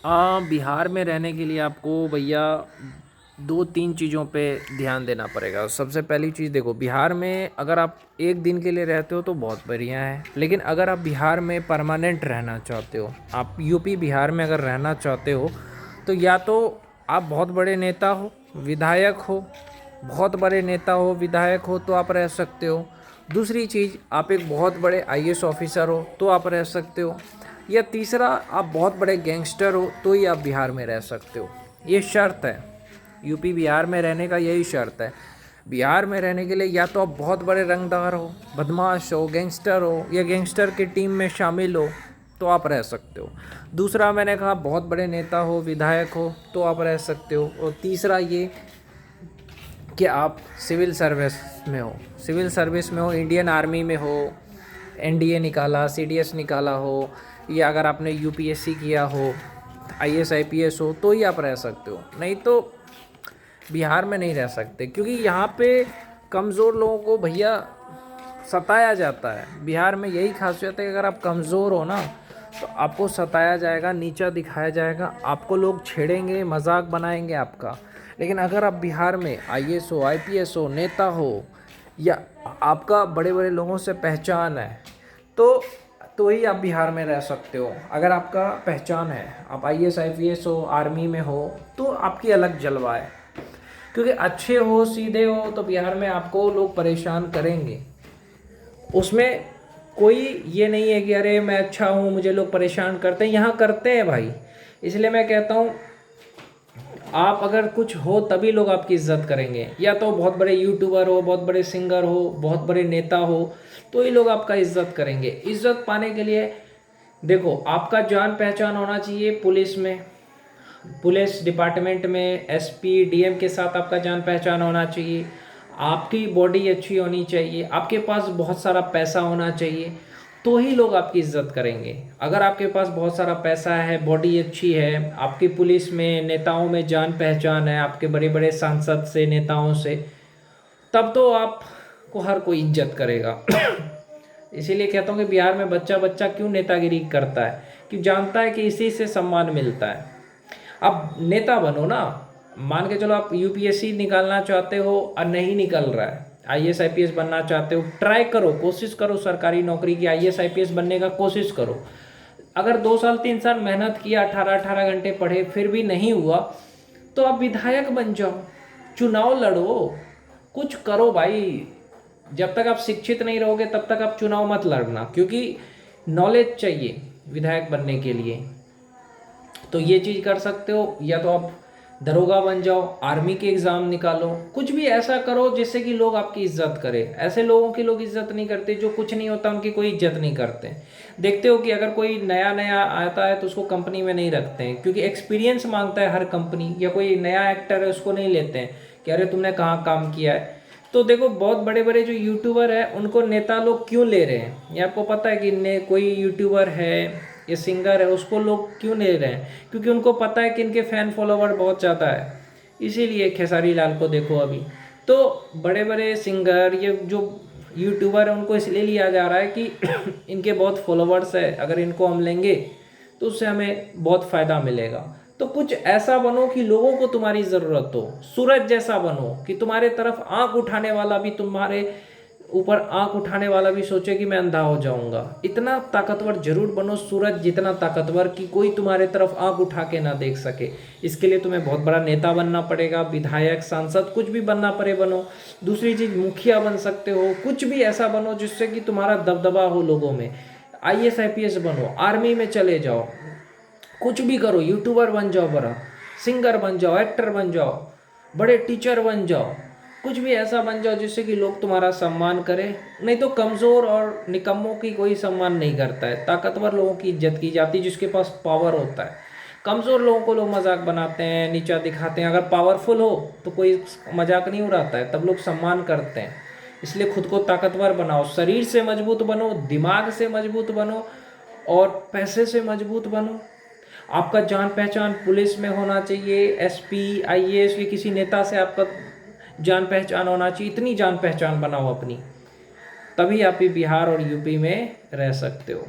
बिहार में रहने के लिए आपको भैया 2-3 चीज़ों पे ध्यान देना पड़ेगा। सबसे पहली चीज़ देखो, बिहार में अगर आप 1 दिन के लिए रहते हो तो बहुत बढ़िया है, लेकिन अगर आप बिहार में परमानेंट रहना चाहते हो, आप यूपी बिहार में अगर रहना चाहते हो, तो या तो आप बहुत बड़े नेता हो, विधायक हो, बहुत बड़े नेता हो, विधायक हो तो आप रह सकते हो। दूसरी चीज़, आप एक बहुत बड़े आईएएस ऑफिसर हो तो आप रह सकते हो। या तीसरा, आप बहुत बड़े गैंगस्टर हो तो ही आप बिहार में रह सकते हो। ये शर्त है, यूपी बिहार में रहने का यही शर्त है। बिहार में रहने के लिए या तो आप बहुत बड़े रंगदार हो, बदमाश हो, गैंगस्टर हो, या गैंगस्टर की टीम में शामिल हो तो आप रह सकते हो। दूसरा मैंने कहा बहुत बड़े नेता हो, विधायक हो तो आप रह सकते हो। और तीसरा ये कि आप सिविल सर्विस में हो, सिविल सर्विस में हो, इंडियन आर्मी में हो, एनडीए निकाला, सीडीएस निकाला हो, या अगर आपने यूपीएससी किया हो, आईएएस आईपीएस हो तो ही आप रह सकते हो। नहीं तो बिहार में नहीं रह सकते, क्योंकि यहाँ पे कमज़ोर लोगों को भैया सताया जाता है। बिहार में यही खासियत है कि अगर आप कमज़ोर हो ना तो आपको सताया जाएगा, नीचा दिखाया जाएगा, आपको लोग छेड़ेंगे, मजाक बनाएंगे आपका। लेकिन अगर आप बिहार में आईएएस हो, आईपीएस हो, नेता हो, या आपका बड़े बड़े लोगों से पहचान है, तो ही आप बिहार में रह सकते हो। अगर आपका पहचान है, आप आईएएस आईपीएस हो, आर्मी में हो, तो आपकी अलग जलवा है। क्योंकि अच्छे हो, सीधे हो तो बिहार में आपको लोग परेशान करेंगे। उसमें कोई ये नहीं है कि अरे मैं अच्छा हूँ मुझे लोग परेशान करते हैं, यहाँ करते हैं भाई। इसलिए मैं कहता हूँ, आप अगर कुछ हो तभी लोग आपकी इज्जत करेंगे। या तो बहुत बड़े यूट्यूबर हो, बहुत बड़े सिंगर हो, बहुत बड़े नेता हो, तो ही लोग आपका इज्जत करेंगे। इज्जत पाने के लिए देखो, आपका जान पहचान होना चाहिए पुलिस में, पुलिस डिपार्टमेंट में, एसपी डीएम के साथ आपका जान पहचान होना चाहिए। आपकी बॉडी अच्छी होनी चाहिए, आपके पास बहुत सारा पैसा होना चाहिए, तो ही लोग आपकी इज्जत करेंगे। अगर आपके पास बहुत सारा पैसा है, बॉडी अच्छी है, आपकी पुलिस में, नेताओं में जान पहचान है, आपके बड़े बड़े सांसद से, नेताओं से, तब तो आपको हर कोई इज्जत करेगा। इसीलिए कहता हूँ कि बिहार में बच्चा बच्चा क्यों नेतागिरी करता है, कि जानता है कि इसी से सम्मान मिलता है। अब नेता बनो ना। मान के चलो आप यूपीएससी निकालना चाहते हो और नहीं निकल रहा है, आईएएस आईपीएस बनना चाहते हो, ट्राई करो, कोशिश करो सरकारी नौकरी की, आईएएस आईपीएस बनने का कोशिश करो। अगर 2 साल 3 साल मेहनत किया, 18-18 घंटे पढ़े, फिर भी नहीं हुआ, तो आप विधायक बन जाओ, चुनाव लड़ो, कुछ करो भाई। जब तक आप शिक्षित नहीं रहोगे तब तक आप चुनाव मत लड़ना, क्योंकि नॉलेज चाहिए विधायक बनने के लिए। तो ये चीज़ कर सकते हो, या तो आप दरोगा बन जाओ, आर्मी के एग्ज़ाम निकालो, कुछ भी ऐसा करो जिससे कि लोग आपकी इज्जत करें। ऐसे लोगों की लोग इज्जत नहीं करते, जो कुछ नहीं होता उनकी कोई इज्जत नहीं करते। देखते हो कि अगर कोई नया नया आता है तो उसको कंपनी में नहीं रखते हैं, क्योंकि एक्सपीरियंस मांगता है हर कंपनी। या कोई नया एक्टर है उसको नहीं लेते हैं कि अरे तुमने कहाँ काम किया है। तो देखो, बहुत बड़े बड़े जो यूट्यूबर है उनको नेता लोग क्यों ले रहे हैं, ये आपको पता है कि कोई यूट्यूबर है, ये सिंगर है, उसको लोग क्यों ले रहे हैं? क्योंकि उनको पता है कि इनके फैन फॉलोवर बहुत ज़्यादा है। इसीलिए खेसारी लाल को देखो अभी। तो बड़े बड़े सिंगर, ये जो यूट्यूबर है, उनको इसलिए लिया जा रहा है कि इनके बहुत फॉलोवर्स है, अगर इनको हम लेंगे तो उससे हमें बहुत फ़ायदा मिलेगा। तो कुछ ऐसा बनो कि लोगों को तुम्हारी ज़रूरत हो, सूरज जैसा बनो कि तुम्हारे तरफ आंख उठाने वाला भी, तुम्हारे ऊपर आंख उठाने वाला भी सोचे कि मैं अंधा हो जाऊंगा। इतना ताकतवर जरूर बनो, सूरज जितना ताकतवर कि कोई तुम्हारे तरफ आंख उठा के ना देख सके। इसके लिए तुम्हें बहुत बड़ा नेता बनना पड़ेगा, विधायक, सांसद, कुछ भी बनना पड़े बनो। दूसरी चीज, मुखिया बन सकते हो, कुछ भी ऐसा बनो जिससे कि तुम्हारा दबदबा हो लोगों में। आईएएस आईपीएस बनो, आर्मी में चले जाओ, कुछ भी करो, यूट्यूबर बन जाओ, बड़ा सिंगर बन जाओ, एक्टर बन जाओ, बड़े टीचर बन जाओ, कुछ भी ऐसा बन जाओ जिससे कि लोग तुम्हारा सम्मान करें। नहीं तो कमज़ोर और निकम्मों की कोई सम्मान नहीं करता है, ताकतवर लोगों की इज्जत की जाती है, जिसके पास पावर होता है। कमज़ोर लोगों को लोग मजाक बनाते हैं, नीचा दिखाते हैं। अगर पावरफुल हो तो कोई मजाक नहीं उड़ाता है, तब लोग सम्मान करते हैं। इसलिए खुद को ताकतवर बनाओ, शरीर से मजबूत बनो, दिमाग से मजबूत बनो, और पैसे से मजबूत बनो। आपका जान पहचान पुलिस में होना चाहिए, एसपी, आईएएस, या किसी नेता से आपका जान पहचान होना चाहिए। इतनी जान पहचान बनाओ अपनी, तभी आप भी बिहार और यूपी में रह सकते हो।